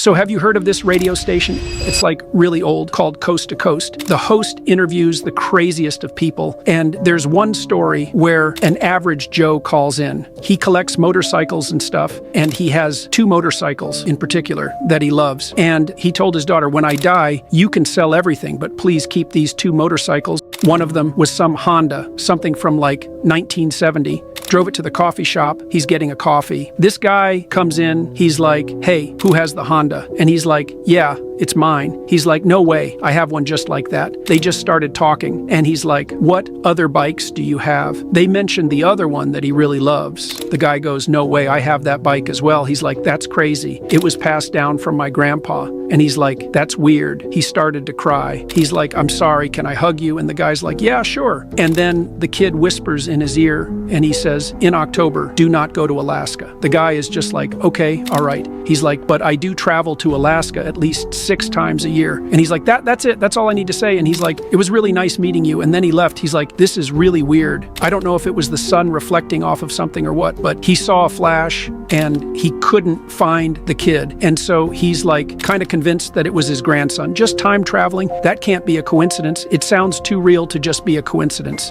So have you heard of this radio station? It's like really old, called Coast to Coast. The host interviews the craziest of people, and there's one story where an average Joe calls in. He collects motorcycles and stuff, and he has two motorcycles in particular that he loves. And he told his daughter, when I die, you can sell everything, but please keep these two motorcycles. One of them was some Honda, something from like 1970. Drove it to the coffee shop. He's getting a coffee. This guy comes in. He's like, hey, who has the Honda? And he's like, yeah, it's mine. He's like, no way. I have one just like that. They just started talking. And he's like, what other bikes do you have? They mentioned the other one that he really loves. The guy goes, no way. I have that bike as well. He's like, that's crazy. It was passed down from my grandpa. And he's like, that's weird. He started to cry. He's like, I'm sorry. Can I hug you? And the guy's like, yeah, sure. And then the kid whispers in his ear and he says, in October, do not go to Alaska. The guy is just like, okay, all right. He's like, but I do travel to Alaska at least 6 times a year. And he's like, that's it. That's all I need to say. And he's like, it was really nice meeting you. And then he left. He's like, this is really weird. I don't know if it was the sun reflecting off of something or what, but he saw a flash and he couldn't find the kid. And so he's like kind of convinced that it was his grandson. Just time traveling. That can't be a coincidence. It sounds too real to just be a coincidence.